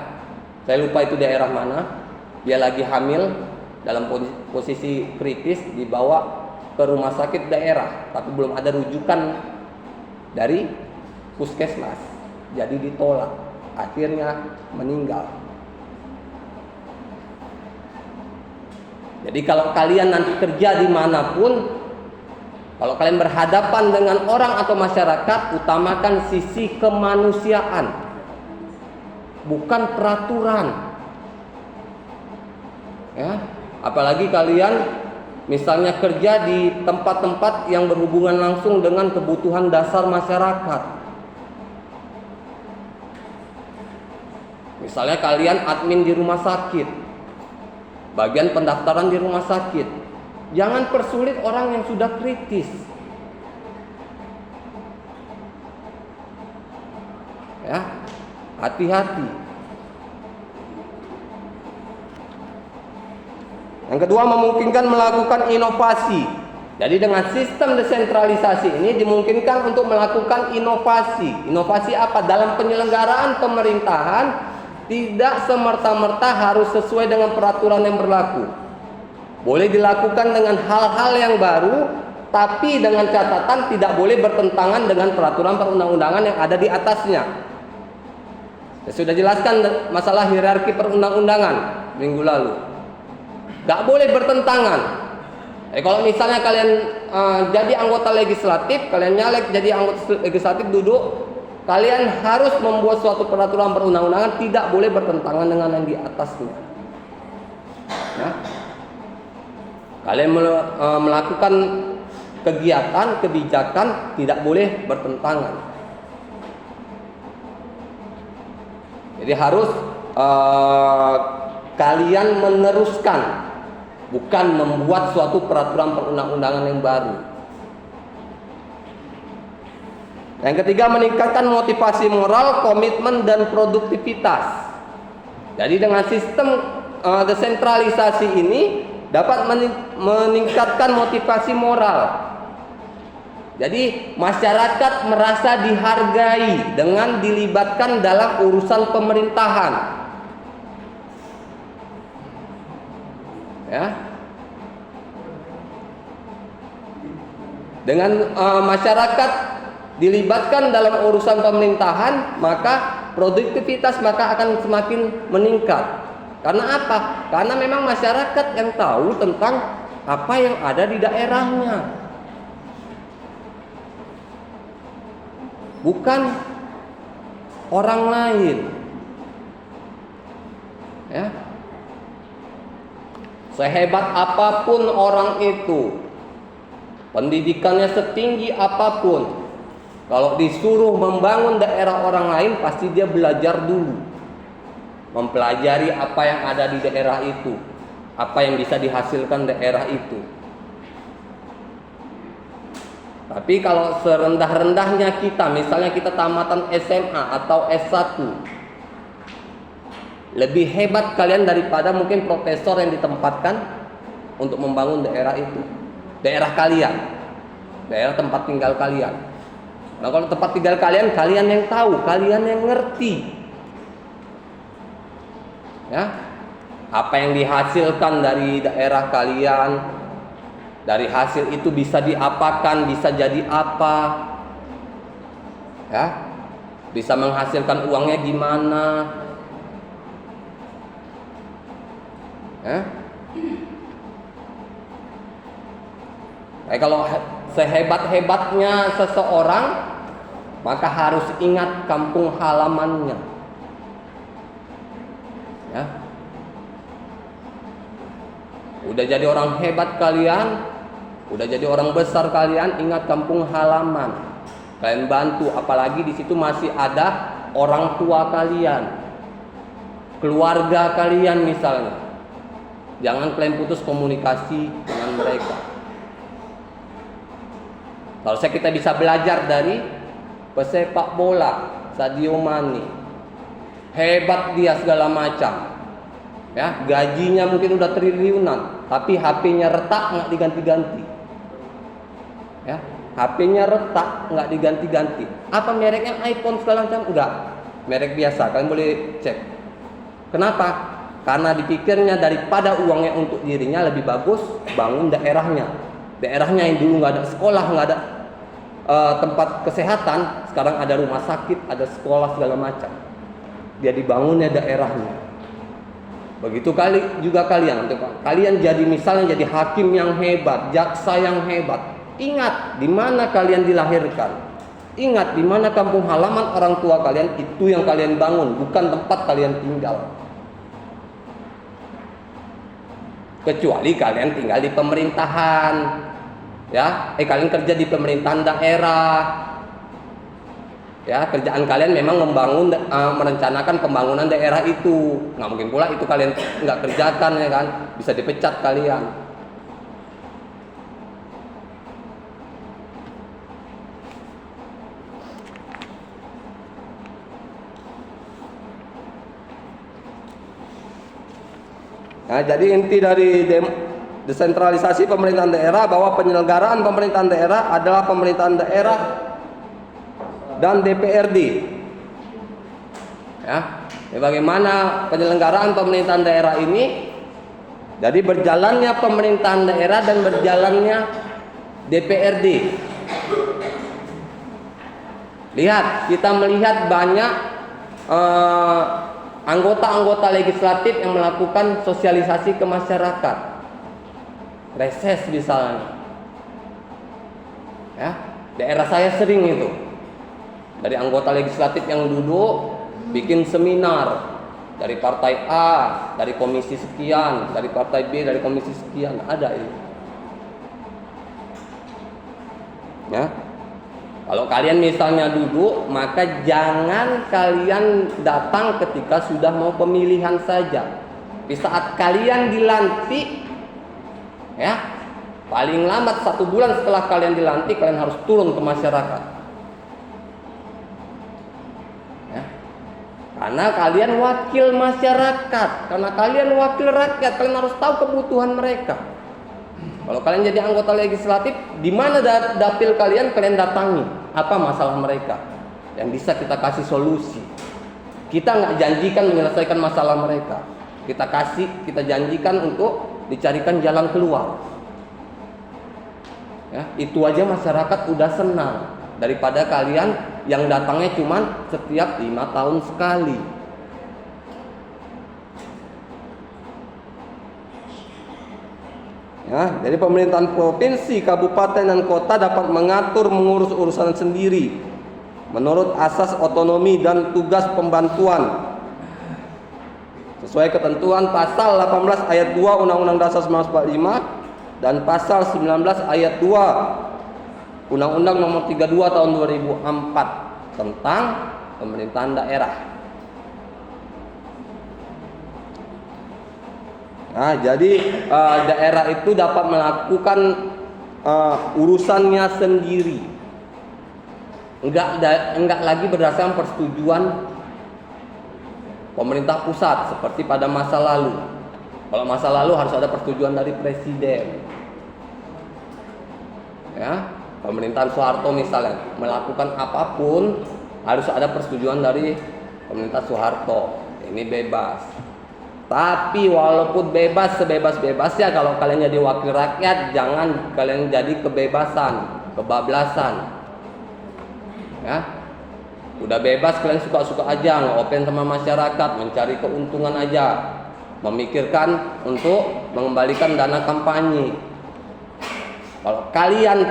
saya lupa itu daerah mana. Dia lagi hamil dalam posisi kritis, dibawa ke rumah sakit daerah, tapi belum ada rujukan dari puskesmas, jadi ditolak, akhirnya meninggal. Jadi kalau kalian nanti kerja dimanapun, kalau kalian berhadapan dengan orang atau masyarakat, utamakan sisi kemanusiaan, bukan peraturan. Ya, apalagi kalian misalnya kerja di tempat-tempat yang berhubungan langsung dengan kebutuhan dasar masyarakat. Misalnya kalian admin di rumah sakit, bagian pendaftaran di rumah sakit. Jangan persulit orang yang sudah kritis. Ya, hati-hati. Yang kedua, memungkinkan melakukan inovasi. Jadi dengan sistem desentralisasi ini dimungkinkan untuk melakukan inovasi. Inovasi apa? Dalam penyelenggaraan pemerintahan tidak semerta-merta harus sesuai dengan peraturan yang berlaku. Boleh dilakukan dengan hal-hal yang baru, tapi dengan catatan tidak boleh bertentangan dengan peraturan perundang-undangan yang ada di atasnya. Saya sudah jelaskan masalah hierarki perundang-undangan minggu lalu. Gak boleh bertentangan. Kalau misalnya kalian jadi anggota legislatif, kalian nyalek jadi anggota legislatif, duduk, kalian harus membuat suatu peraturan perundang-undangan tidak boleh bertentangan dengan yang di atasnya. Ya. Kalian melakukan kegiatan, kebijakan tidak boleh bertentangan. Jadi harus kalian meneruskan, bukan membuat suatu peraturan perundang-undangan yang baru. Yang ketiga, meningkatkan motivasi moral, komitmen, dan produktivitas. Jadi dengan sistem desentralisasi ini dapat meningkatkan motivasi moral. Jadi masyarakat merasa dihargai dengan dilibatkan dalam urusan pemerintahan. Ya. Dengan masyarakat dilibatkan dalam urusan pemerintahan, maka produktivitas akan semakin meningkat. Karena apa? Karena memang masyarakat yang tahu tentang apa yang ada di daerahnya, bukan orang lain. Ya. Sehebat apapun orang itu, pendidikannya setinggi apapun, kalau disuruh membangun daerah orang lain, pasti dia belajar dulu, mempelajari apa yang ada di daerah itu, apa yang bisa dihasilkan daerah itu. Tapi kalau serendah-rendahnya kita, misalnya kita tamatan SMA atau S1, lebih hebat kalian daripada mungkin profesor yang ditempatkan untuk membangun daerah itu, daerah kalian, daerah tempat tinggal kalian. Nah, kalau tempat tinggal kalian, kalian yang tahu, kalian yang ngerti. Ya, apa yang dihasilkan dari daerah kalian, dari hasil itu bisa diapakan, bisa jadi apa, ya, bisa menghasilkan uangnya gimana, ya. Kalau sehebat-hebatnya seseorang, maka harus ingat kampung halamannya. Ya. Udah jadi orang hebat kalian, Udah jadi orang besar kalian, ingat kampung halaman. Kalian bantu, apalagi di situ masih ada orang tua kalian, keluarga kalian misalnya. Jangan kalian putus komunikasi dengan mereka. Harusnya kita bisa belajar dari pesepak bola Sadio Mane. Hebat dia segala macam. Ya, gajinya mungkin udah triliunan, tapi HP-nya retak nggak diganti-ganti. Ya, HP-nya retak nggak diganti-ganti. Apa mereknya? iPhone segala macam? Enggak, merek biasa. Kalian boleh cek. Kenapa? Karena dipikirnya daripada uangnya untuk dirinya, lebih bagus bangun daerahnya. Daerahnya yang dulu nggak ada sekolah, nggak ada tempat kesehatan, sekarang ada rumah sakit, ada sekolah segala macam. Dia dibangunnya daerahnya. Begitu kali juga kalian jadi misalnya jadi hakim yang hebat, jaksa yang hebat. Ingat di mana kalian dilahirkan. Ingat di mana kampung halaman orang tua kalian, itu yang kalian bangun, bukan tempat kalian tinggal. Kecuali kalian tinggal di pemerintahan. Ya, kalian kerja di pemerintahan daerah. Ya, kerjaan kalian memang membangun, merencanakan pembangunan daerah itu. Nggak mungkin pula itu kalian nggak kerjakan, ya kan? Bisa dipecat kalian. Nah, jadi inti dari desentralisasi pemerintahan daerah bahwa penyelenggaraan pemerintahan daerah adalah pemerintahan daerah dan DPRD. Ya, bagaimana penyelenggaraan pemerintahan daerah ini? Jadi berjalannya pemerintahan daerah dan berjalannya DPRD. Lihat, kita melihat banyak anggota-anggota legislatif yang melakukan sosialisasi ke masyarakat. Reses misalnya. Ya, daerah saya sering itu. Dari anggota legislatif yang duduk bikin seminar dari partai A, dari komisi sekian, dari partai B, dari komisi sekian, ada ini. Ya. Kalau kalian misalnya duduk, maka jangan kalian datang ketika sudah mau pemilihan saja. Di saat kalian dilantik, ya, paling lambat 1 bulan setelah kalian dilantik, kalian harus turun ke masyarakat. Ya. Karena kalian wakil masyarakat, karena kalian wakil rakyat, kalian harus tahu kebutuhan mereka. Kalau kalian jadi anggota legislatif, di mana dapil kalian datangi. Apa masalah mereka yang bisa kita kasih solusi. Kita nggak janjikan menyelesaikan masalah mereka. Kita janjikan untuk dicarikan jalan keluar. Ya, itu aja masyarakat udah senang daripada kalian yang datangnya cuma setiap 5 tahun sekali. Ya, jadi pemerintahan provinsi, kabupaten, dan kota dapat mengatur mengurus urusan sendiri menurut asas otonomi dan tugas pembantuan sesuai ketentuan pasal 18 ayat 2 Undang-Undang Dasar 1945 dan pasal 19 ayat 2 Undang-Undang Nomor 32 Tahun 2004 tentang pemerintahan daerah. Nah, jadi daerah itu dapat melakukan urusannya sendiri, enggak lagi berdasarkan persetujuan pemerintah pusat seperti pada masa lalu. Kalau masa lalu harus ada persetujuan dari presiden. Ya, pemerintahan Soeharto misalnya melakukan apapun harus ada persetujuan dari pemerintah Soeharto. Ini bebas. Tapi walaupun bebas sebebas-bebasnya, kalau kalian jadi wakil rakyat, jangan kalian jadi kebablasan. Ya, udah bebas kalian suka-suka aja, nge-open sama masyarakat, mencari keuntungan aja, memikirkan untuk mengembalikan dana kampanye. Kalau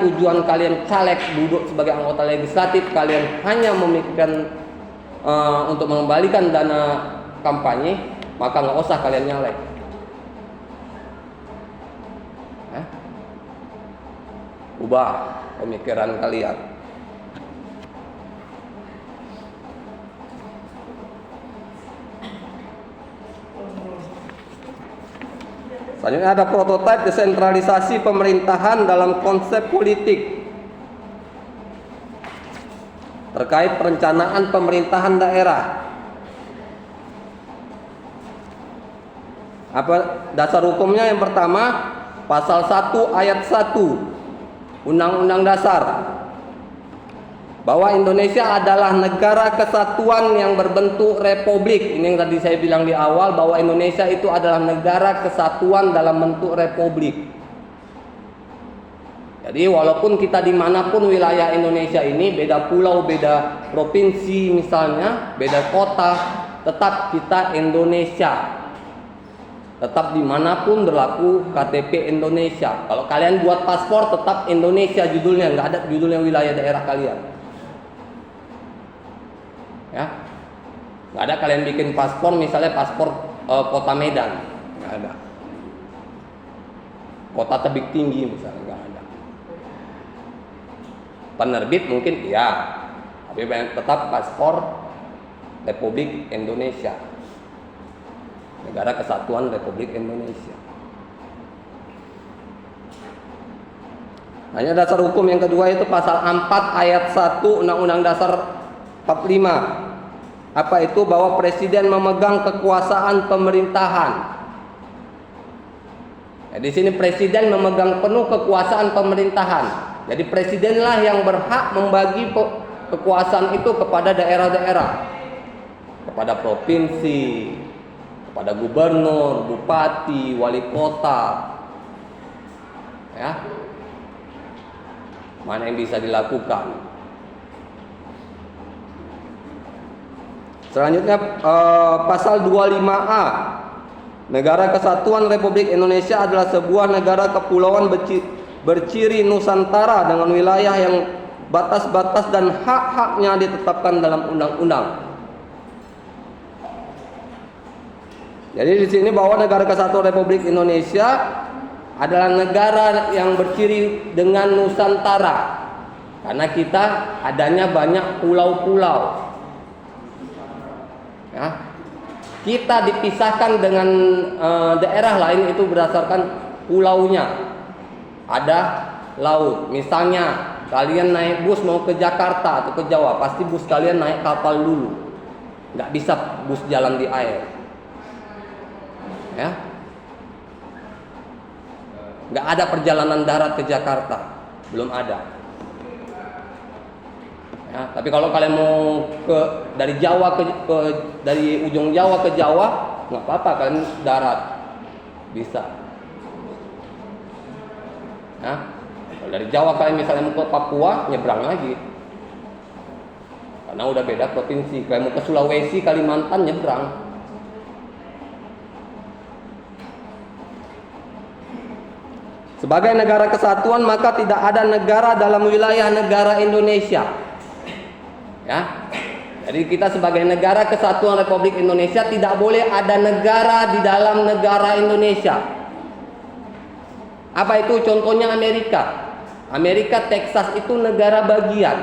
tujuan kalian caleg duduk sebagai anggota legislatif, kalian hanya memikirkan untuk mengembalikan dana kampanye, maka nggak usah kalian nyalek. Ubah pemikiran kalian. Selanjutnya ada prototipe desentralisasi pemerintahan dalam konsep politik terkait perencanaan pemerintahan daerah. Apa dasar hukumnya? Yang pertama, pasal 1 ayat 1 Undang-Undang Dasar, bahwa Indonesia adalah negara kesatuan yang berbentuk republik. Ini yang tadi saya bilang di awal, bahwa Indonesia itu adalah negara kesatuan dalam bentuk republik. Jadi walaupun kita dimanapun wilayah Indonesia ini, beda pulau, beda provinsi misalnya, beda kota, tetap kita Indonesia. Tetap dimanapun berlaku KTP Indonesia. Kalau kalian buat paspor tetap Indonesia judulnya, nggak ada judulnya wilayah daerah kalian. Ya, nggak ada kalian bikin paspor misalnya paspor kota Medan, nggak ada. Kota Tebing Tinggi misalnya, nggak ada. Penerbit mungkin iya, tapi tetap paspor Republik Indonesia, Negara Kesatuan Republik Indonesia. Hanya dasar hukum yang kedua itu pasal 4 ayat 1 Undang-Undang Dasar 45. Apa itu? Bahwa presiden memegang kekuasaan pemerintahan. Ya, di sini presiden memegang penuh kekuasaan pemerintahan. Jadi presidenlah yang berhak membagi kekuasaan itu kepada daerah-daerah, kepada provinsi, kepada gubernur, bupati, wali kota. Ya. Mana yang bisa dilakukan? Selanjutnya pasal 25A. Negara Kesatuan Republik Indonesia adalah sebuah negara kepulauan berciri Nusantara dengan wilayah yang batas-batas dan hak-haknya ditetapkan dalam undang-undang. Jadi di sini bahwa Negara Kesatuan Republik Indonesia adalah negara yang berciri dengan Nusantara, karena kita adanya banyak pulau-pulau. Ya. Kita dipisahkan dengan daerah lain itu berdasarkan pulaunya. Ada laut. Misalnya kalian naik bus mau ke Jakarta atau ke Jawa, pasti bus kalian naik kapal dulu. Nggak bisa bus jalan di air. Ya. Nggak ada perjalanan darat ke Jakarta, belum ada. Ya, tapi kalau kalian mau dari Jawa dari ujung Jawa ke Jawa, nggak apa-apa, kalian darat bisa. Ya, kalau dari Jawa kalian misalnya mau ke Papua, nyebrang lagi, karena udah beda provinsi. Kalian mau ke Sulawesi, Kalimantan, nyebrang. Sebagai negara kesatuan, maka tidak ada negara dalam wilayah negara Indonesia. Ya. Jadi kita sebagai negara kesatuan Republik Indonesia tidak boleh ada negara di dalam negara Indonesia. Apa itu? Contohnya Amerika. Amerika Texas itu negara bagian.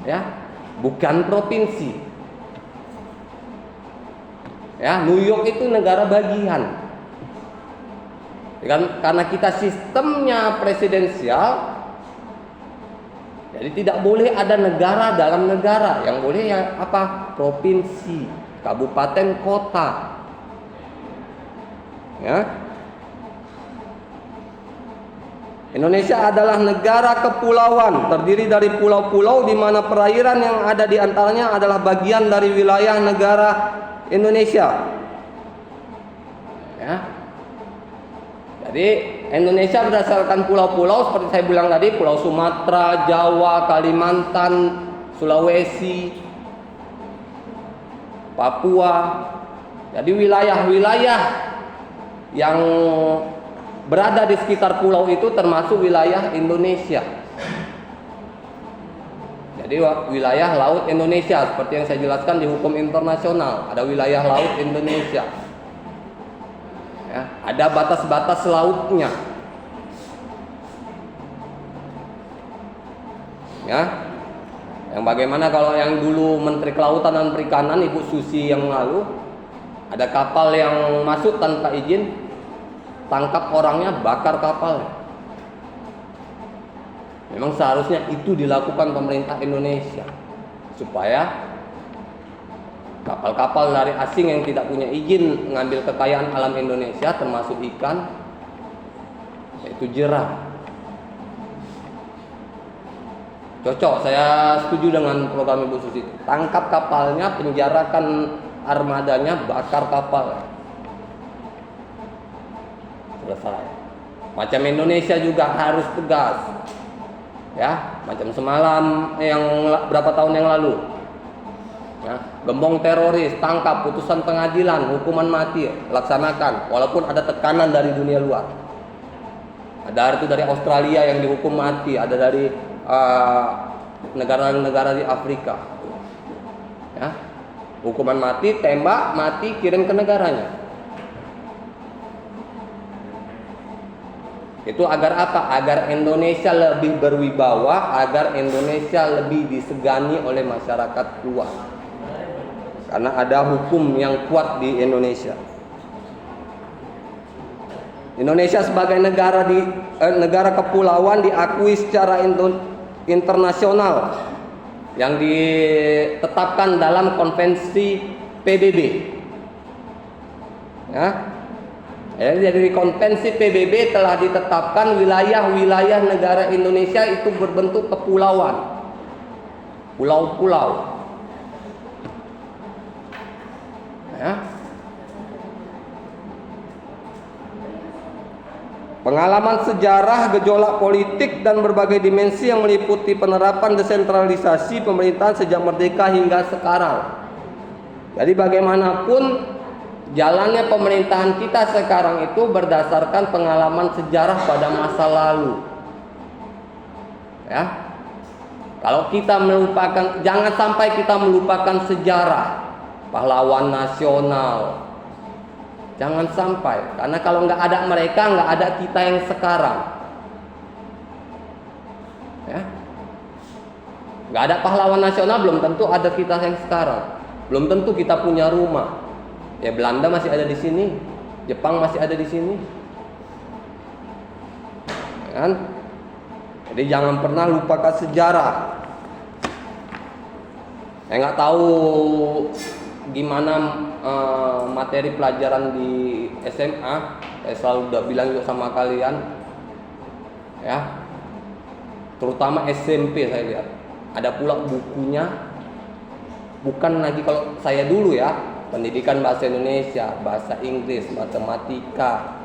Ya, bukan provinsi. Ya, New York itu negara bagian. Karena kita sistemnya presidensial, jadi tidak boleh ada negara dalam negara. Yang boleh yang apa? Provinsi, kabupaten, kota. Ya. Indonesia adalah negara kepulauan, terdiri dari pulau-pulau di mana perairan yang ada di antaranya adalah bagian dari wilayah negara Indonesia. Ya. Jadi Indonesia berdasarkan pulau-pulau seperti saya bilang tadi, Pulau Sumatera, Jawa, Kalimantan, Sulawesi, Papua. Jadi wilayah-wilayah yang berada di sekitar pulau itu termasuk wilayah Indonesia. Jadi wilayah laut Indonesia seperti yang saya jelaskan di hukum internasional, ada wilayah laut Indonesia. Ya, ada batas-batas lautnya. Ya. Yang bagaimana kalau yang dulu Menteri Kelautan dan Perikanan Ibu Susi yang lalu, ada kapal yang masuk tanpa izin, tangkap orangnya, bakar kapalnya. Memang seharusnya itu dilakukan pemerintah Indonesia supaya kapal-kapal dari asing yang tidak punya izin mengambil kekayaan alam Indonesia termasuk ikan itu jerah. Cocok, saya setuju dengan program Ibu Susi. Tangkap kapalnya, penjarakan armadanya, bakar kapal. Selesai. Macam Indonesia juga harus tegas. Ya, macam semalam yang berapa tahun yang lalu. Ya, gembong teroris, tangkap, putusan pengadilan, hukuman mati, laksanakan. Walaupun ada tekanan dari dunia luar. Ada itu dari Australia yang dihukum mati, ada dari negara-negara di Afrika, ya, hukuman mati, tembak, mati, kirim ke negaranya. Itu agar apa? Agar Indonesia lebih berwibawa, agar Indonesia lebih disegani oleh masyarakat luas. Karena ada hukum yang kuat di Indonesia. Indonesia sebagai negara kepulauan diakui secara internasional yang ditetapkan dalam konvensi PBB. Ya. Jadi konvensi PBB telah ditetapkan wilayah-wilayah negara Indonesia itu berbentuk kepulauan, pulau-pulau. Ya. Pengalaman sejarah, gejolak politik dan berbagai dimensi yang meliputi penerapan desentralisasi pemerintahan sejak merdeka hingga sekarang. Jadi bagaimanapun jalannya pemerintahan kita sekarang itu berdasarkan pengalaman sejarah pada masa lalu. Ya. Kalau kita melupakan, jangan sampai kita melupakan sejarah pahlawan nasional. Jangan sampai, karena kalau nggak ada mereka, nggak ada kita yang sekarang. Ya. Nggak ada pahlawan nasional, belum tentu ada kita yang sekarang. Belum tentu kita punya rumah. Ya, Belanda masih ada di sini, Jepang masih ada di sini. Kan? Jadi jangan pernah lupakan sejarah. Saya nggak tahu gimana materi pelajaran di SMA. Saya selalu udah bilang juga sama kalian, ya, terutama SMP saya lihat ada pula bukunya, bukan lagi kalau saya dulu ya, pendidikan bahasa Indonesia, bahasa Inggris, matematika,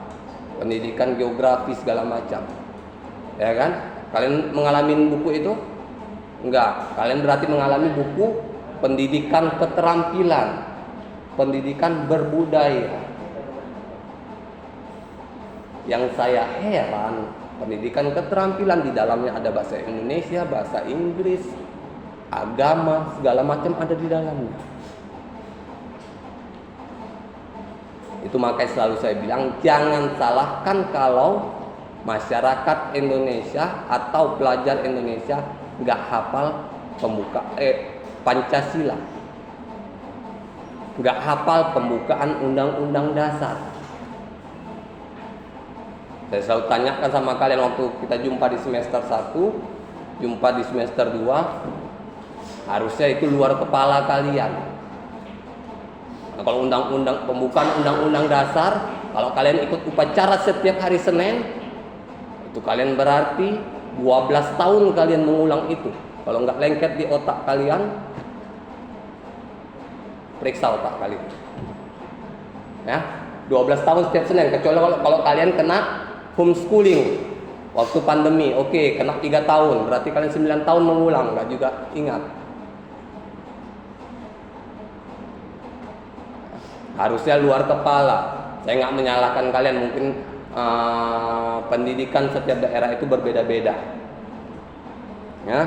pendidikan geografi segala macam, ya kan? Kalian mengalami buku itu? Enggak, kalian berarti mengalami buku pendidikan keterampilan, pendidikan berbudaya. Yang saya heran, pendidikan keterampilan di dalamnya ada bahasa Indonesia, bahasa Inggris, agama, segala macam ada di dalamnya. Itu makanya selalu saya bilang, jangan salahkan kalau masyarakat Indonesia atau pelajar Indonesia nggak hafal Pancasila, nggak hafal pembukaan Undang-Undang Dasar. Saya selalu tanyakan sama kalian waktu kita jumpa di semester 1, jumpa di semester 2, harusnya itu luar kepala kalian. Nah, kalau pembukaan Undang-Undang Dasar, kalau kalian ikut upacara setiap hari Senin, itu kalian berarti 12 tahun kalian mengulang itu. Kalau nggak lengket di otak kalian, periksa otak kalian. Ya, 12 tahun setiap Senin, kecuali kalau kalian kena homeschooling waktu pandemi, oke, kena 3 tahun, berarti kalian 9 tahun mengulang, nggak juga ingat. Harusnya luar kepala. Saya nggak menyalahkan kalian, mungkin pendidikan setiap daerah itu berbeda-beda. Ya.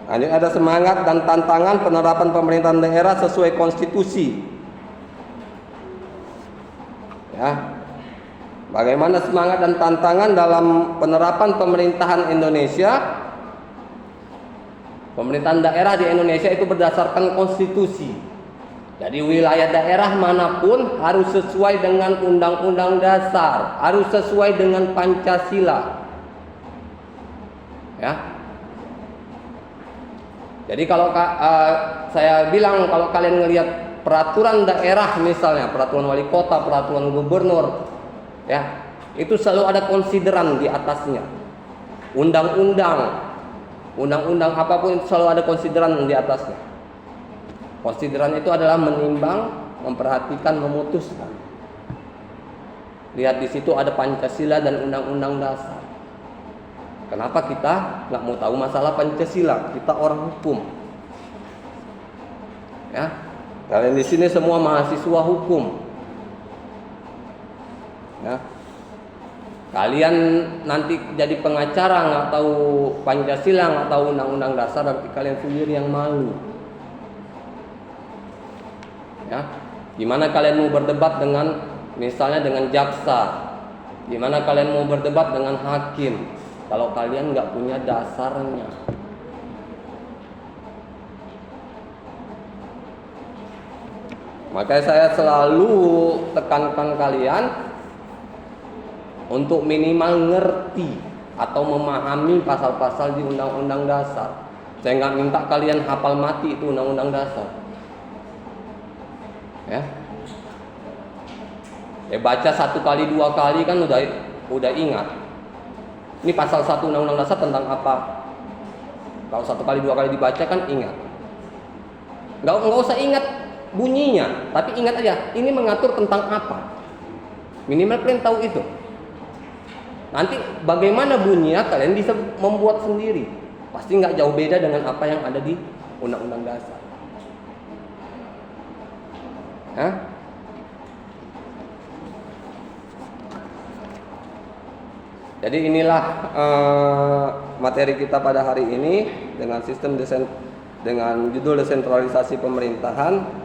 Ini ada semangat dan tantangan penerapan pemerintahan daerah sesuai konstitusi. Ya. Bagaimana semangat dan tantangan dalam penerapan pemerintahan Indonesia? Pemerintahan daerah di Indonesia itu berdasarkan konstitusi. Jadi wilayah daerah manapun harus sesuai dengan undang-undang dasar, harus sesuai dengan Pancasila. Ya. Jadi kalau saya bilang, kalau kalian ngelihat peraturan daerah misalnya, peraturan wali kota, peraturan gubernur, ya, itu selalu ada konsideran di atasnya. Undang-undang apapun itu selalu ada konsideran di atasnya. Konsideran itu adalah menimbang, memperhatikan, memutuskan. Lihat di situ ada Pancasila dan undang-undang dasar. Kenapa kita nggak mau tahu masalah Pancasila? Kita orang hukum. Ya, kalian di sini semua mahasiswa hukum. Ya. Kalian nanti jadi pengacara nggak tahu Pancasila, nggak tahu undang-undang dasar, berarti kalian sendiri yang malu. Ya, gimana kalian mau berdebat dengan misalnya dengan jaksa? Gimana kalian mau berdebat dengan hakim kalau kalian nggak punya dasarnya? Makanya saya selalu tekankan kalian untuk minimal ngerti atau memahami pasal-pasal di undang-undang dasar. Saya nggak minta kalian hafal mati itu undang-undang dasar. Ya baca 1 kali 2 kali kan udah ingat. Ini pasal 1 undang-undang dasar tentang apa? Kalau 1 kali 2 kali dibaca kan ingat. Nggak usah ingat bunyinya, tapi ingat aja ini mengatur tentang apa. Minimal kalian tahu itu. Nanti bagaimana bunyinya kalian bisa membuat sendiri. Pasti nggak jauh beda dengan apa yang ada di undang-undang dasar. Jadi inilah materi kita pada hari ini dengan judul desentralisasi pemerintahan.